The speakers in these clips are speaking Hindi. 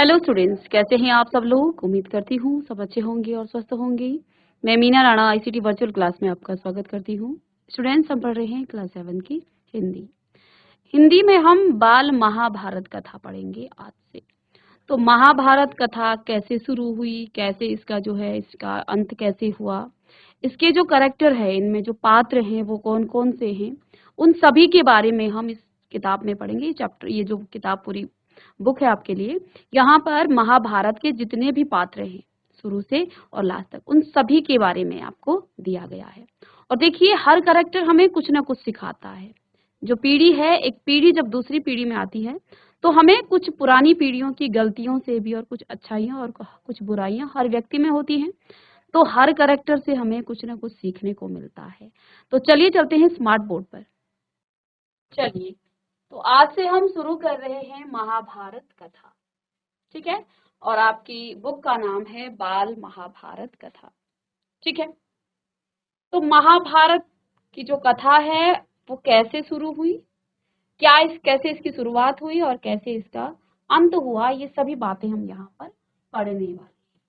हेलो स्टूडेंट्स, कैसे हैं आप सब लोग। उम्मीद करती हूँ सब अच्छे होंगे और स्वस्थ होंगे। मैं Meena Rana ICT virtual class में आपका स्वागत करती हूँ। स्टूडेंट्स, हम पढ़ रहे हैं क्लास 7 की हिंदी। हिंदी में हम बाल महाभारत कथा पढ़ेंगे आज से। तो महाभारत कथा कैसे शुरू हुई, कैसे इसका जो है इसका अंत कैसे हुआ, इसके जो कैरेक्टर है, इनमें जो पात्र हैं वो कौन कौन से हैं, उन सभी के बारे में हम इस किताब में पढ़ेंगे। चैप्टर, ये जो किताब पूरी बुक है आपके लिए, यहाँ पर महाभारत के जितने भी पात्र हैं शुरू से और लास्ट तक, उन सभी के बारे में आपको दिया गया है। और देखिए, हर कैरेक्टर हमें कुछ ना कुछ सिखाता है। जो पीढ़ी है, एक पीढ़ी जब दूसरी पीढ़ी में आती है तो हमें कुछ पुरानी पीढ़ियों की गलतियों से भी और कुछ अच्छाइयाँ और कुछ बुराइयां हर व्यक्ति में होती हैं। तो हर कैरेक्टर से हमें कुछ ना कुछ सीखने को मिलता है। तो चलिए चलते हैं स्मार्ट बोर्ड पर। चलिए, तो आज से हम शुरू कर रहे हैं महाभारत कथा। ठीक है। और आपकी बुक का नाम है बाल महाभारत कथा। ठीक है। तो महाभारत की जो कथा है वो कैसे शुरू हुई, कैसे इसकी शुरुआत हुई और कैसे इसका अंत हुआ, ये सभी बातें हम यहाँ पर पढ़ने वाले हैं।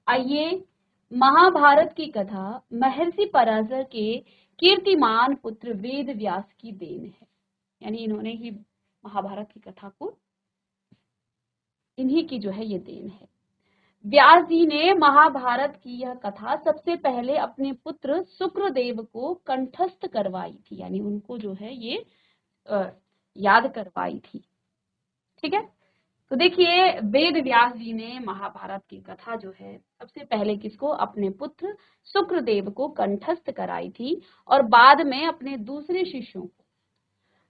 आइए, महाभारत की कथा महर्षि पराशर के कीर्तिमान पुत्र वेद व्यास की देन है। यानी इन्होंने ही महाभारत की कथा को, इन्हीं की जो है ये देन है। व्यास जी ने महाभारत की यह कथा सबसे पहले अपने पुत्र शुक्रदेव को कंठस्थ करवाई थी, यानी उनको जो है ये याद करवाई थी। ठीक है। तो देखिए, वेद व्यास जी ने महाभारत की कथा जो है सबसे पहले किसको, अपने पुत्र शुक्रदेव को कंठस्थ कराई थी और बाद में अपने दूसरे शिष्यों को।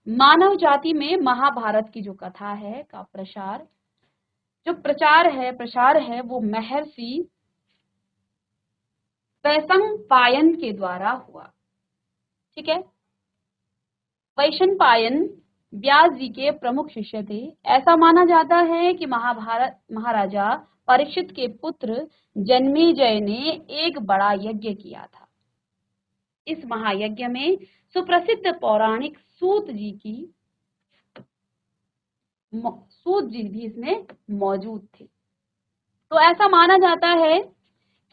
मानव जाति में महाभारत की जो कथा है का प्रसार है वो महर्षि वैशंपायन के द्वारा हुआ। ठीक है। वैशंपायन व्यास जी के प्रमुख शिष्य थे। ऐसा माना जाता है कि महाराजा परीक्षित के पुत्र जन्मेजय ने एक बड़ा यज्ञ किया था। इस महायज्ञ में सुप्रसिद्ध पौराणिक सूत जी भी इसमें मौजूद थे। तो ऐसा माना जाता है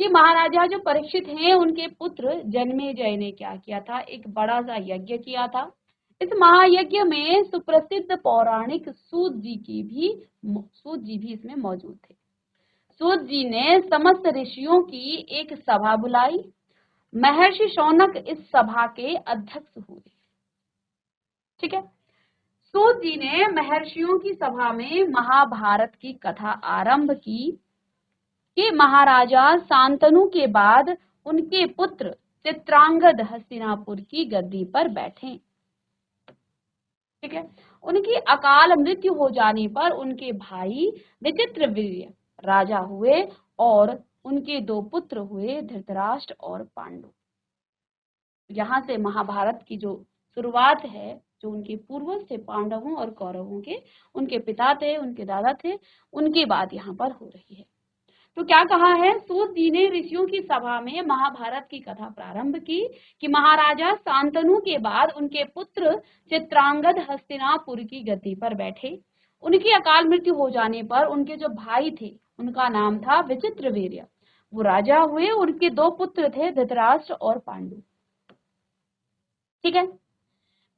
कि महाराजा जो परीक्षित हैं, उनके पुत्र जन्मेजय ने क्या किया था, एक बड़ा सा यज्ञ किया था। इस महायज्ञ में सुप्रसिद्ध पौराणिक सूत जी भी इसमें मौजूद थे। सूत जी ने समस्त ऋषियों की एक सभा बुलाई। महर्षि शौनक इस सभा के अध्यक्ष हुए। ठीक है। सूत जी ने महर्षियों की सभा में महाभारत की कथा आरंभ की कि महाराजा शांतनु के बाद उनके पुत्र चित्रांगद हस्तिनापुर की गद्दी पर बैठे। ठीक है। उनकी अकाल मृत्यु हो जाने पर उनके भाई विचित्रवीर्य राजा हुए और उनके दो पुत्र हुए, धृतराष्ट्र और पांडु। यहाँ से महाभारत की जो शुरुआत है, जो उनके पूर्वज थे पांडवों और कौरवों के, उनके पिता थे, उनके दादा थे, उनकी बात यहाँ पर हो रही है। तो क्या कहा है, सूत जी ने ऋषियों की सभा में महाभारत की कथा प्रारंभ की कि महाराजा शांतनु के बाद उनके पुत्र चित्रांगद हस्तिनापुर की गद्दी पर बैठे। उनकी अकाल मृत्यु हो जाने पर उनके जो भाई थे, उनका नाम था विचित्रवीर्य, वो राजा हुए। उनके दो पुत्र थे, धृतराष्ट्र और पांडु। ठीक है।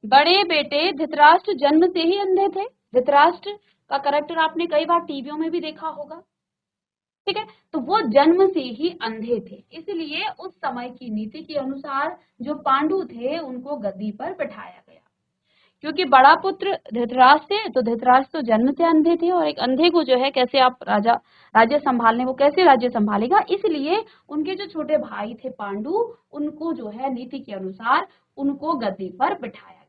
बड़े बेटे धृतराष्ट्र जन्म से ही अंधे थे। धृतराष्ट्र का कैरेक्टर आपने कई बार टीवियों में भी देखा होगा। ठीक है। तो वो जन्म से ही अंधे थे, इसलिए उस समय की नीति के अनुसार जो पांडु थे उनको गद्दी पर बिठाया गया। क्योंकि बड़ा पुत्र धृतराष्ट्र थे, तो धृतराष्ट्र तो जन्म से अंधे थे और एक अंधे को जो है कैसे आप राज्य संभालने, वो कैसे राज्य संभालेगा, इसलिए उनके जो छोटे भाई थे पांडु, उनको जो है नीति के अनुसार उनको गद्दी पर बिठाया गया।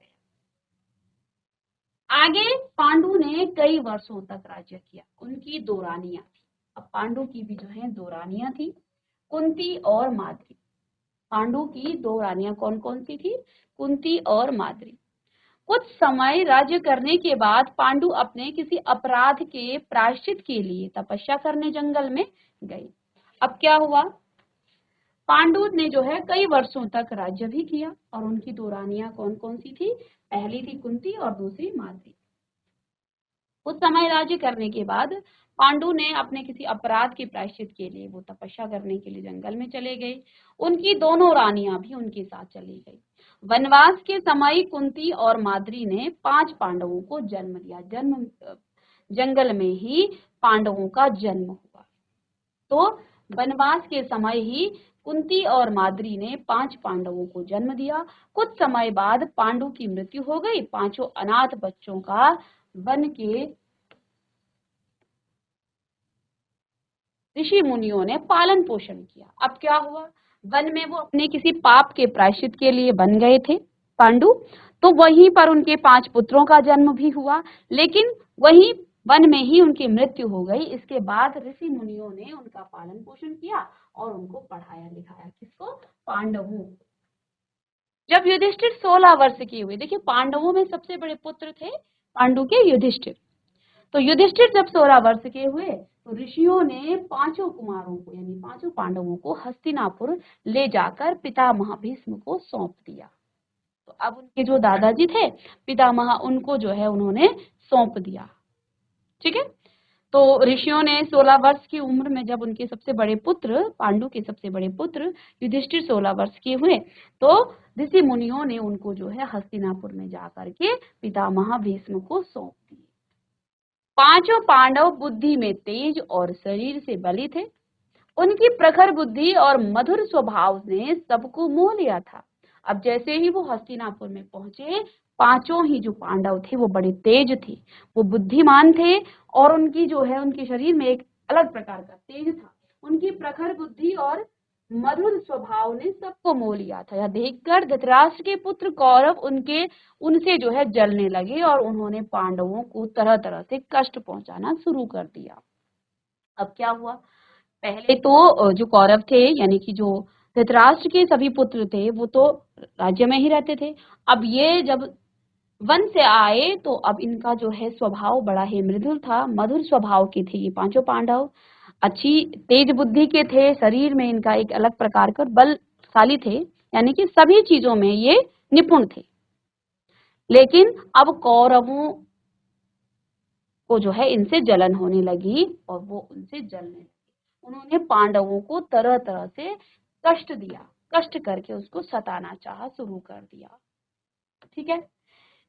आगे पांडु ने कई वर्षों तक राज्य किया। उनकी दो रानियां थी। अब पांडु की भी जो है दो रानियां थी, कुंती और माद्री। पांडु की दो रानियां कौन कौन सी थी, कुंती और माद्री। कुछ समय राज्य करने के बाद पांडु अपने किसी अपराध के प्रायश्चित के लिए तपस्या करने जंगल में गए। अब क्या हुआ, पांडु ने जो है कई वर्षों तक राज्य भी किया और उनकी दो रानियां कौन कौन सी थी, पहली थी कुंती और दूसरी माद्री। कुछ समय राज्य करने के बाद पांडु ने अपने किसी अपराध के प्रायश्चित के लिए वो तपस्या करने के लिए जंगल में चले गए। उनकी दोनों रानियां भी उनके साथ चली गई। वनवास के समय कुंती और माद्री ने 5 पांडवों को जन्म दिया। जंगल में ही पांडवों का जन्म हुआ। तो वनवास के समय ही कुंती और माद्री ने 5 पांडवों को जन्म दिया। कुछ समय बाद पांडु की मृत्यु हो गई। 5 अनाथ बच्चों का वन के ऋषि मुनियों ने पालन पोषण किया। अब क्या हुआ, वन में वो अपने किसी पाप के प्रायश्चित के लिए बन गए थे पांडु, तो वहीं पर उनके 5 पुत्रों का जन्म भी हुआ, लेकिन वहीं वन में ही उनकी मृत्यु हो गई। इसके बाद ऋषि मुनियों ने उनका पालन पोषण किया और उनको पढ़ाया लिखाया। किसको? पांडवों को। जब युधिष्ठिर 16 वर्ष के हुए, देखिए पांडवों में सबसे बड़े पुत्र थे पांडु के युधिष्ठिर। तो युधिष्ठिर जब 16 वर्ष के हुए तो ऋषियों ने 5 कुमारों को यानी 5 पांडवों को हस्तिनापुर ले जाकर पितामह भीष्म को सौंप दिया। तो अब उनके जो दादाजी थे पितामह, उनको जो है उन्होंने सौंप दिया। ठीक है, तो ऋषियों ने 16 वर्ष की उम्र में जब उनके सबसे बड़े पुत्र पांडु के सबसे बड़े पुत्र युधिष्ठिर 16 वर्ष के हुए तो ऋषि मुनियों ने उनको जो है हस्तिनापुर में जाकर के पितामह भीष्म को सौंप दिया। 5 पांडव बुद्धि में तेज और शरीर से बली थे। उनकी प्रखर बुद्धि और मधुर स्वभाव ने सबको मोह लिया था। अब जैसे ही वो हस्तिनापुर में पहुंचे, 5 ही जो पांडव थे वो बड़े तेज थे, वो बुद्धिमान थे और उनकी जो है उनके शरीर में एक अलग प्रकार का तेज था। उनकी प्रखर बुद्धि और मधुर स्वभाव ने सबको मोह लिया था। यह देखकर धृतराष्ट्र के पुत्र कौरव उनसे जो है जलने लगे और उन्होंने पांडवों को तरह तरह से कष्ट पहुंचाना शुरू कर दिया। अब क्या हुआ, पहले तो जो कौरव थे यानी कि जो धृतराष्ट्र के सभी पुत्र थे वो तो राज्य में ही रहते थे। अब ये जब वन से आए तो अब इनका जो है स्वभाव बड़ा ही मृदुल था, मधुर स्वभाव के थे ये 5 पांडव। अच्छी तेज बुद्धि के थे, शरीर में इनका एक अलग प्रकार का बलशाली थे, यानी कि सभी चीजों में ये निपुण थे। लेकिन अब कौरवों को जो है इनसे जलन होने लगी और वो उनसे जलने लगे। उन्होंने पांडवों को तरह तरह से कष्ट दिया, कष्ट करके उसको सताना चाहा शुरू कर दिया। ठीक है,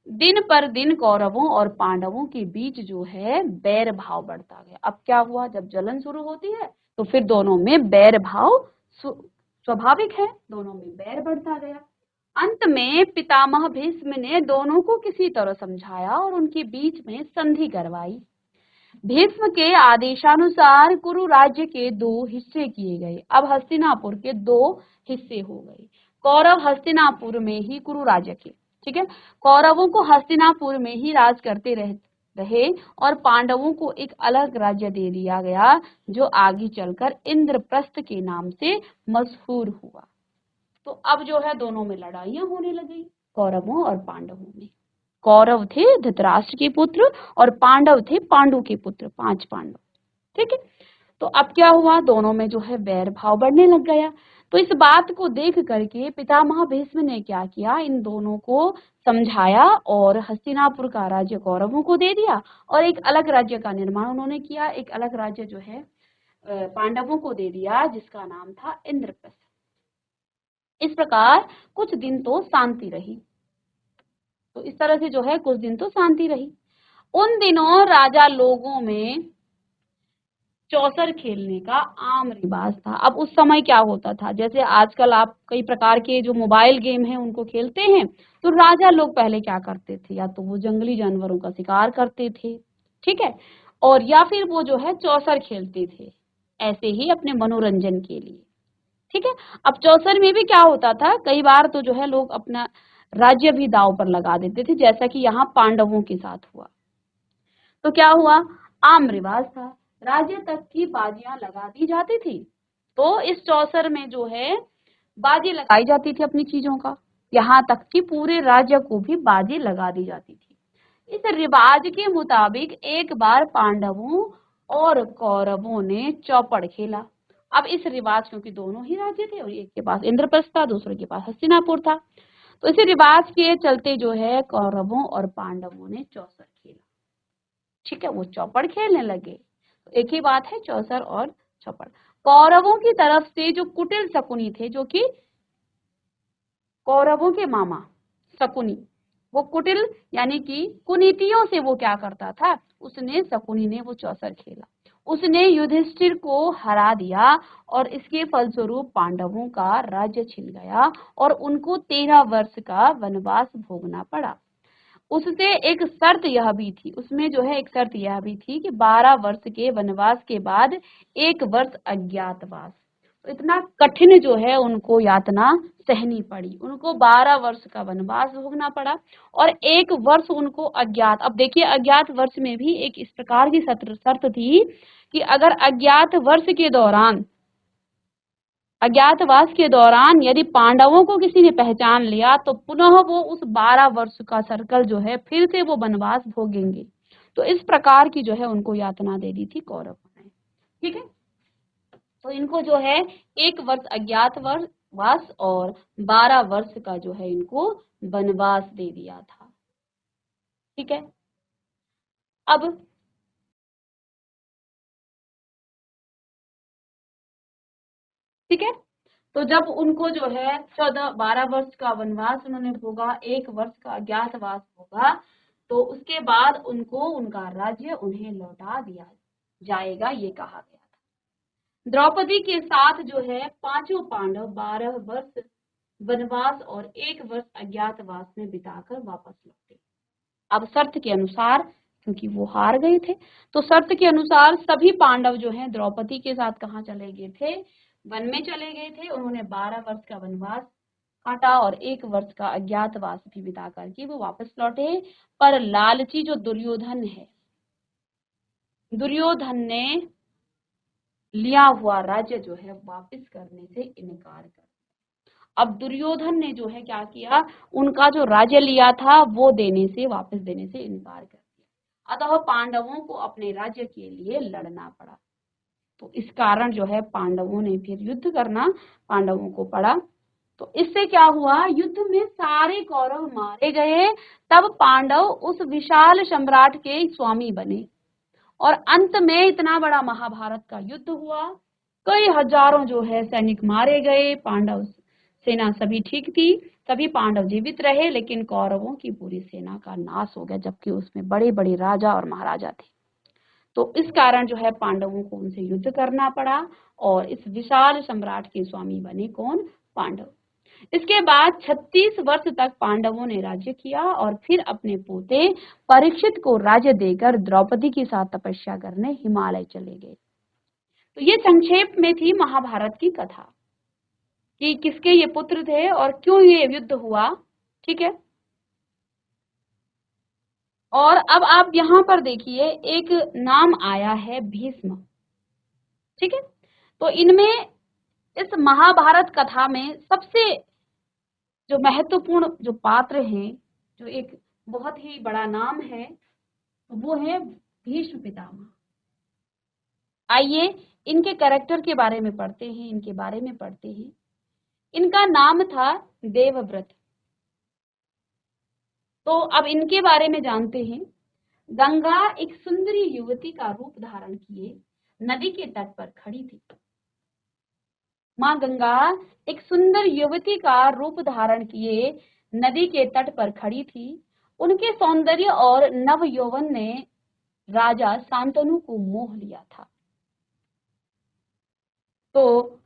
दिन पर दिन कौरवों और पांडवों के बीच जो है बैर भाव बढ़ता गया। अब क्या हुआ, जब जलन शुरू होती है तो फिर दोनों में बैर भाव स्वाभाविक है, दोनों में बैर बढ़ता गया। अंत में पितामह भीष्म ने दोनों को किसी तरह समझाया और उनके बीच में संधि करवाई। भीष्म के आदेशानुसार कुरु राज्य के 2 हिस्से किए गए। अब हस्तिनापुर के 2 हिस्से हो गए। कौरव हस्तिनापुर में ही कुरु राज्य के, ठीक है, कौरवों को हस्तिनापुर में ही राज करते रहे और पांडवों को एक अलग राज्य दे दिया गया जो आगे चलकर इंद्रप्रस्थ के नाम से मशहूर हुआ। तो अब जो है दोनों में लड़ाइयां होने लगी, कौरवों और पांडवों में। कौरव थे धृतराष्ट्र के पुत्र और पांडव थे पांडु के पुत्र, 5 पांडव। ठीक है, तो अब क्या हुआ, दोनों में जो है वैर भाव बढ़ने लग गया। तो इस बात को देख करके पितामह भीष्म ने क्या किया, इन दोनों को समझाया और हस्तिनापुर का राज्य कौरवों को दे दिया और एक अलग राज्य का निर्माण उन्होंने किया। एक अलग राज्य जो है पांडवों को दे दिया जिसका नाम था इंद्रप्रस्थ। इस प्रकार कुछ दिन तो शांति रही। तो इस तरह से जो है कुछ दिन तो शांति रही। उन दिनों राजा लोगों में चौसर खेलने का आम रिवाज था। अब उस समय क्या होता था, जैसे आजकल आप कई प्रकार के जो मोबाइल गेम हैं उनको खेलते हैं, तो राजा लोग पहले क्या करते थे, या तो वो जंगली जानवरों का शिकार करते थे, ठीक है, और या फिर वो जो है चौसर खेलते थे ऐसे ही अपने मनोरंजन के लिए। ठीक है, अब चौसर में भी क्या होता था, कई बार तो जो है लोग अपना राज्य भी दांव पर लगा देते थे, जैसा कि यहाँ पांडवों के साथ हुआ। तो क्या हुआ, आम रिवाज था, राज्य तक की बाजियां लगा दी जाती थी। तो इस चौसर में जो है बाजी लगाई जाती थी अपनी चीजों का, यहाँ तक कि पूरे राज्य को भी बाजी लगा दी जाती थी। इस रिवाज के मुताबिक एक बार पांडवों और कौरवों ने चौपड़ खेला। अब इस रिवाज, क्योंकि दोनों ही राज्य थे और एक के पास इंद्रप्रस्थ था, दूसरे के पास हस्तिनापुर था, तो इसी रिवाज के चलते जो है कौरवों और पांडवों ने चौसर खेला। ठीक है, वो चौपड़ खेलने लगे। तो एक ही बात है, चौसर और चौपड़। कौरवों की तरफ से जो कुटिल शकुनी थे, जो कि कौरवों के मामा शकुनी, वो कुटिल यानी कि कुनीतियों से वो क्या करता था, उसने शकुनी ने वो चौसर खेला, उसने युधिष्ठिर को हरा दिया और इसके फलस्वरूप पांडवों का राज्य छिन गया और उनको 13 वर्ष का वनवास भोगना पड़ा। उससे एक शर्त यह भी थी, उसमें जो है एक शर्त यह भी थी कि 12 वर्ष के वनवास के बाद 1 वर्ष अज्ञातवास। तो इतना कठिन जो है उनको यातना सहनी पड़ी, उनको 12 वर्ष का वनवास भोगना पड़ा और 1 वर्ष उनको अज्ञात। अब देखिए, अज्ञात वर्ष में भी एक इस प्रकार की शर्त थी कि अगर अज्ञातवास के दौरान यदि पांडवों को किसी ने पहचान लिया तो पुनः वो उस 12 वर्ष का सर्कल जो है फिर से वो वनवास भोगेंगे। तो इस प्रकार की जो है उनको यातना दे दी थी कौरवों ने। ठीक है, तो इनको जो है 1 वर्ष अज्ञातवास और 12 वर्ष का जो है इनको वनवास दे दिया था। ठीक है, अब ठीक है, तो जब उनको जो है 12 वर्ष का वनवास उन्होंने भोगा, 1 वर्ष का अज्ञातवास भोगा, तो उसके बाद उनको उनका राज्य उन्हें लौटा दिया जाएगा, ये कहा गया था। द्रौपदी के साथ जो है पांचों पांडव 12 वर्ष वनवास और 1 वर्ष अज्ञातवास में बिताकर वापस लौटे। अब शर्त के अनुसार, क्योंकि वो हार गए थे, तो शर्त के अनुसार सभी पांडव जो हैं द्रौपदी के साथ कहाँ चले गए थे, वन में चले गए थे। उन्होंने 12 वर्ष का वनवास काटा और 1 वर्ष का अज्ञातवास भी बिता करके वो वापस लौटे। पर लालची जो दुर्योधन है, दुर्योधन ने लिया हुआ राज्य जो है वापस करने से इनकार कर। अब दुर्योधन ने जो है क्या किया, उनका जो राज्य लिया था वो वापस देने से इनकार कर दिया। अतः पांडवों को अपने राज्य के लिए लड़ना पड़ा। तो इस कारण जो है पांडवों ने फिर युद्ध करना पांडवों को पड़ा। तो इससे क्या हुआ, युद्ध में सारे कौरव मारे गए। तब पांडव उस विशाल सम्राट के स्वामी बने और अंत में इतना बड़ा महाभारत का युद्ध हुआ। कई हजारों जो है सैनिक मारे गए, पांडव सेना सभी ठीक थी, सभी पांडव जीवित रहे, लेकिन कौरवों की पूरी सेना का नाश हो गया, जबकि उसमें बड़े बड़े राजा और महाराजा थे। तो इस कारण जो है पांडवों को उनसे युद्ध करना पड़ा और इस विशाल सम्राट के स्वामी बने कौन, पांडव। इसके बाद 36 वर्ष तक पांडवों ने राज्य किया और फिर अपने पोते परीक्षित को राज्य देकर द्रौपदी के साथ तपस्या करने हिमालय चले गए। तो ये संक्षेप में थी महाभारत की कथा कि किसके ये पुत्र थे और क्यों ये युद्ध हुआ। ठीक है, और अब आप यहाँ पर देखिए एक नाम आया है भीष्म। ठीक है, तो इनमें इस महाभारत कथा में सबसे जो महत्वपूर्ण जो पात्र हैं, जो एक बहुत ही बड़ा नाम है, वो है भीष्म पितामह। आइए इनके कैरेक्टर के बारे में पढ़ते हैं, इनके बारे में पढ़ते हैं। इनका नाम था देवव्रत। तो अब इनके बारे में जानते हैं। गंगा एक सुंदरी युवती का रूप धारण किए नदी के तट पर खड़ी थी। माँ गंगा एक सुंदर युवती का रूप धारण किए नदी के तट पर खड़ी थी। उनके सौंदर्य और नव यौवन ने राजा शांतनु को मोह लिया था। तो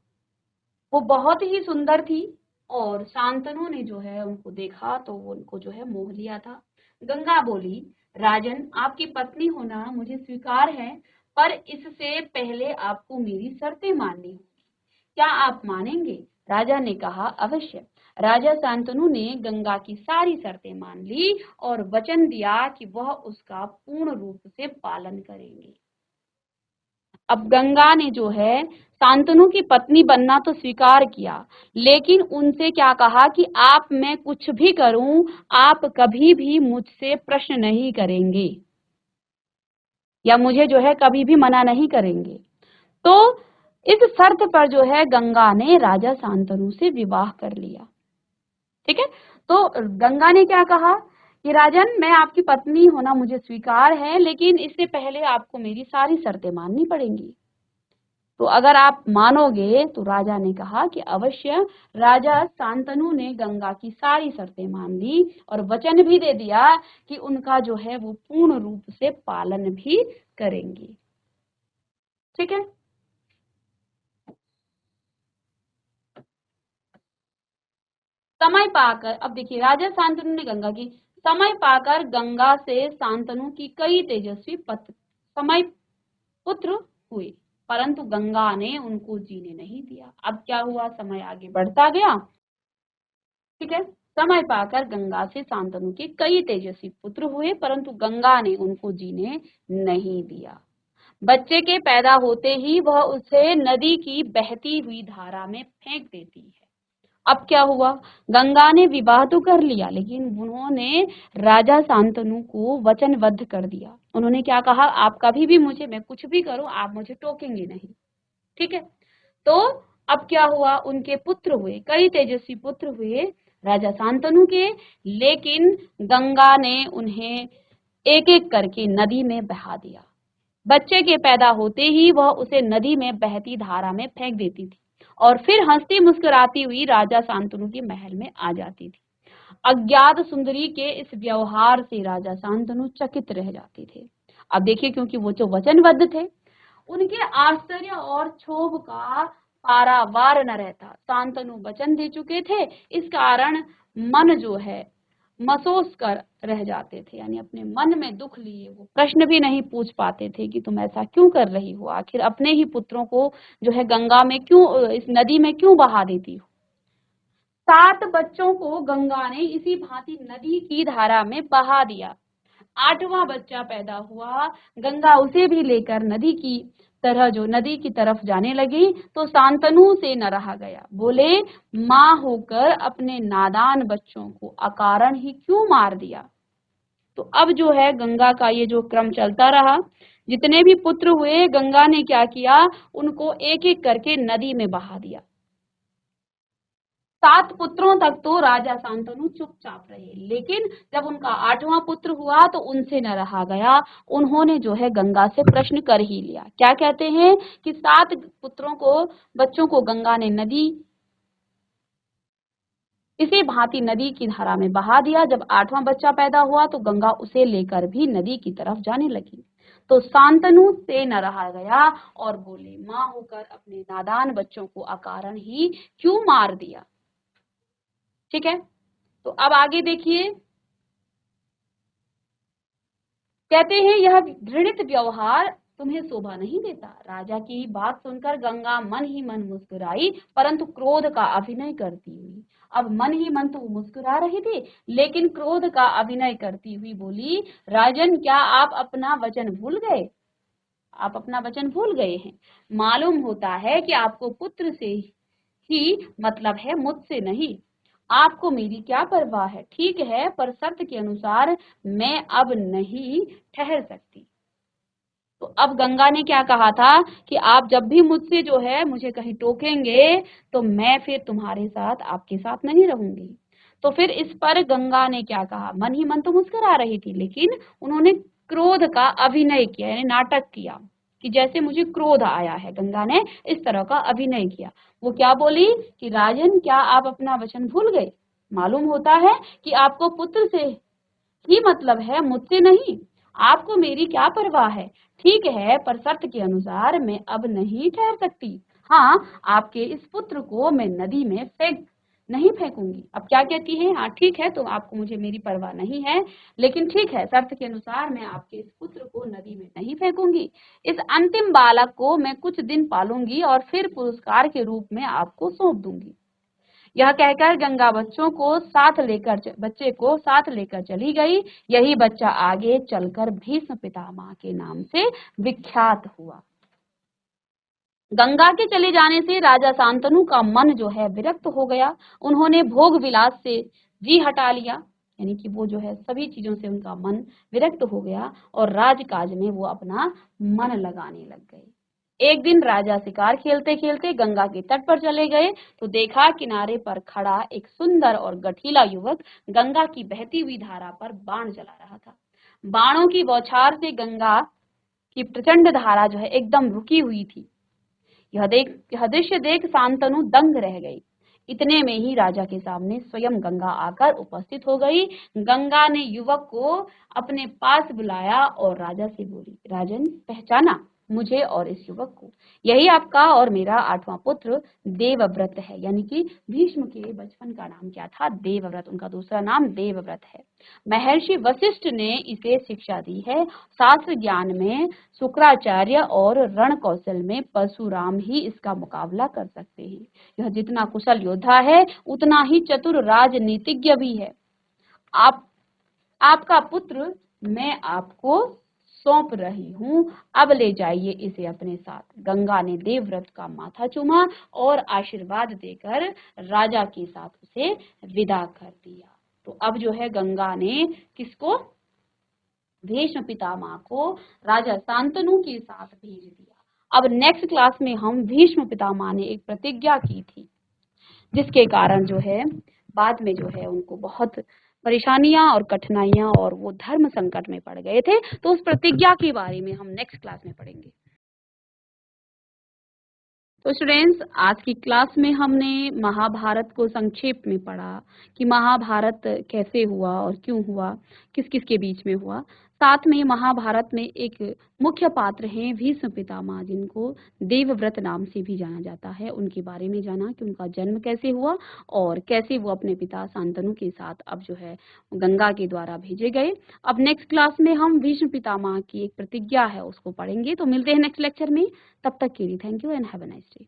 वो बहुत ही सुंदर थी और शांतनु ने जो है उनको देखा तो वो उनको जो है मोह लिया था। गंगा बोली, राजन, आपकी पत्नी होना मुझे स्वीकार है, पर इससे पहले आपको मेरी शर्तें माननी होगी। क्या आप मानेंगे? राजा ने कहा, अवश्य। राजा शांतनु ने गंगा की सारी शर्तें मान ली और वचन दिया कि वह उसका पूर्ण रूप से पालन करेंगे। अब गंगा ने जो है शांतनु की पत्नी बनना तो स्वीकार किया, लेकिन उनसे क्या कहा कि आप, मैं कुछ भी करूं, आप कभी भी मुझसे प्रश्न नहीं करेंगे या मुझे जो है कभी भी मना नहीं करेंगे। तो इस शर्त पर जो है गंगा ने राजा शांतनु से विवाह कर लिया। ठीक है, तो गंगा ने क्या कहा कि राजन, मैं आपकी पत्नी होना मुझे स्वीकार है, लेकिन इससे पहले आपको मेरी सारी शर्तें माननी पड़ेंगी। तो अगर आप मानोगे, तो राजा ने कहा कि अवश्य। राजा शांतनु ने गंगा की सारी शर्तें मान ली और वचन भी दे दिया कि उनका जो है वो पूर्ण रूप से पालन भी करेंगी। ठीक है। समय पाकर, अब देखिए, राजा शांतनु ने गंगा की समय पाकर गंगा से शांतनु की कई तेजस्वी समय पुत्र हुए, परंतु गंगा ने उनको जीने नहीं दिया। अब क्या हुआ, समय आगे बढ़ता गया। ठीक है। समय पाकर गंगा से शांतनु के कई तेजस्वी पुत्र हुए, परंतु गंगा ने उनको जीने नहीं दिया। बच्चे के पैदा होते ही वह उसे नदी की बहती हुई धारा में फेंक देती है। अब क्या हुआ, गंगा ने विवाह तो कर लिया, लेकिन उन्होंने राजा शांतनु को वचनबद्ध कर दिया। उन्होंने क्या कहा, आप कभी भी मुझे, मैं कुछ भी करूं, आप मुझे टोकेंगे नहीं। ठीक है। तो अब क्या हुआ, उनके पुत्र हुए, कई तेजस्वी पुत्र हुए राजा शांतनु के, लेकिन गंगा ने उन्हें एक एक करके नदी में बहा दिया। बच्चे के पैदा होते ही वह उसे नदी में बहती धारा में फेंक देती थी और फिर हंसती मुस्कुराती हुई राजा शांतनु के महल में आ जाती थी। अज्ञात सुंदरी के इस व्यवहार से राजा शांतनु चकित रह जाते थे। अब देखिए, क्योंकि वो जो वचनबद्ध थे, उनके आश्चर्य और क्षोभ का पारावार न रहता। शांतनु वचन दे चुके थे, इस कारण मन जो है मसोस कर रह जाते थे, यानी अपने मन में दुख लिए वो प्रश्न भी नहीं पूछ पाते थे कि तुम ऐसा क्यों कर रही हो, आखिर अपने ही पुत्रों को जो है गंगा में क्यों, इस नदी में क्यों बहा देती हो। 7 बच्चों को गंगा ने इसी भांति नदी की धारा में बहा दिया। 8वां बच्चा पैदा हुआ, गंगा उसे भी लेकर नदी की तरह, जो नदी की तरफ जाने लगी, तो शांतनु से न रहा गया। बोले, माँ होकर अपने नादान बच्चों को अकारण ही क्यों मार दिया। तो अब जो है गंगा का ये जो क्रम चलता रहा, जितने भी पुत्र हुए गंगा ने क्या किया, उनको एक एक करके नदी में बहा दिया। 7 पुत्रों तक तो राजा शांतनु चुपचाप रहे, लेकिन जब उनका 8वां पुत्र हुआ तो उनसे न रहा गया। उन्होंने जो है गंगा से प्रश्न कर ही लिया। क्या कहते हैं कि 7 पुत्रों को, बच्चों को गंगा ने इसी भांति नदी की धारा में बहा दिया। जब 8वां बच्चा पैदा हुआ तो गंगा उसे लेकर भी नदी की तरफ जाने लगी। तो शांतनु से न रहा गया और बोले, माँ होकर अपने नादान बच्चों को अकारण ही क्यों मार दिया। ठीक है। तो अब आगे देखिए, कहते हैं, यह घृणित व्यवहार तुम्हें शोभा नहीं देता। राजा की बात सुनकर गंगा मन ही मन मुस्कुराई, परंतु क्रोध का अभिनय करती हुई। अब मन ही मन तो मुस्कुरा रही थी, लेकिन क्रोध का अभिनय करती हुई बोली, राजन, क्या आप अपना वचन भूल गए? आप अपना वचन भूल गए हैं। मालूम होता है कि आपको पुत्र से ही मतलब है, मुझसे नहीं। आपको मेरी क्या परवाह है। ठीक है, पर शर्त के अनुसार मैं अब नहीं ठहर सकती। तो अब गंगा ने क्या कहा था कि आप जब भी मुझसे जो है मुझे कहीं टोकेंगे, तो मैं फिर तुम्हारे साथ, आपके साथ नहीं रहूंगी। तो फिर इस पर गंगा ने क्या कहा, मन ही मन तो मुस्कुरा रही थी, लेकिन उन्होंने क्रोध का अभिनय किया, यानी नाटक किया कि जैसे मुझे क्रोध आया है। गंगा ने इस तरह का अभिनय किया। वो क्या बोली कि राजन, क्या आप अपना वचन भूल गए? मालूम होता है कि आपको पुत्र से ही मतलब है, मुझसे नहीं। आपको मेरी क्या परवाह है। ठीक है, पर शर्त के अनुसार मैं अब नहीं ठहर सकती। हाँ, आपके इस पुत्र को मैं नदी में नहीं फेंकूंगी। अब क्या कहती है, हाँ ठीक है, तो आपको मुझे मेरी परवाह नहीं है, लेकिन ठीक है, शर्त के अनुसार मैं आपके इस पुत्र को नदी में नहीं फेंकूंगी। इस अंतिम बालक को मैं कुछ दिन पालूंगी और फिर पुरस्कार के रूप में आपको सौंप दूंगी। यह कहकर गंगा बच्चे को साथ लेकर चली गई। यही बच्चा आगे चलकर भीष्म पितामह के नाम से विख्यात हुआ। गंगा के चले जाने से राजा शांतनु का मन जो है विरक्त हो गया। उन्होंने भोग विलास से जी हटा लिया, यानी कि वो जो है सभी चीजों से उनका मन विरक्त हो गया और राजकाज में वो अपना मन लगाने लग गए। एक दिन राजा शिकार खेलते खेलते गंगा के तट पर चले गए तो देखा किनारे पर खड़ा एक सुंदर और गठीला युवक गंगा की बहती हुई धारा पर बाण चला रहा था। बाणों की बौछार से गंगा की प्रचंड धारा जो है एकदम रुकी हुई थी। यह दृश्य देख शांतनु दंग रह गई। इतने में ही राजा के सामने स्वयं गंगा आकर उपस्थित हो गई। गंगा ने युवक को अपने पास बुलाया और राजा से बोली, राजन, पहचाना मुझे और इस युवक को? यही आपका और मेरा 8वां पुत्र देवव्रत है। यानी कि भीष्म के बचपन का नाम क्या था? देवव्रत। उनका दूसरा नाम देवव्रत है। महर्षि वशिष्ठ ने इसे शिक्षा दी है। शास्त्र ज्ञान में शुक्राचार्य और रण कौशल में परशुराम ही इसका मुकाबला कर सकते हैं। यह जितना कुशल योद्धा है उतना ही चतुर राजनीतिज्ञ भी है। आपका पुत्र मैं आपको सौंप रही हूँ, अब ले जाइए इसे अपने साथ। गंगा ने देवव्रत का माथा चूमा और आशीर्वाद देकर राजा के साथ उसे विदा कर दिया। तो अब जो है गंगा ने किसको? भीष्म पितामह को राजा शांतनु के साथ भेज दिया। अब नेक्स्ट क्लास में हम भीष्म पितामह ने एक प्रतिज्ञा की थी जिसके कारण जो है बाद में जो है उनको बहुत परेशानियां और कठिनाइयां और वो धर्म संकट में पड़ गए थे। तो उस प्रतिज्ञा के बारे में हम नेक्स्ट क्लास में पढ़ेंगे। तो स्टूडेंट्स, आज की क्लास में हमने महाभारत को संक्षेप में पढ़ा कि महाभारत कैसे हुआ और क्यों हुआ, किस किस के बीच में हुआ। साथ में महाभारत में एक मुख्य पात्र हैं भीष्म पितामह, जिनको देवव्रत नाम से भी जाना जाता है। उनके बारे में जाना कि उनका जन्म कैसे हुआ और कैसे वो अपने पिता शांतनु के साथ अब जो है गंगा के द्वारा भेजे गए। अब नेक्स्ट क्लास में हम भीष्म पितामह की एक प्रतिज्ञा है उसको पढ़ेंगे। तो मिलते हैं नेक्स्ट लेक्चर में। तब तक के लिए thank you and have a nice day.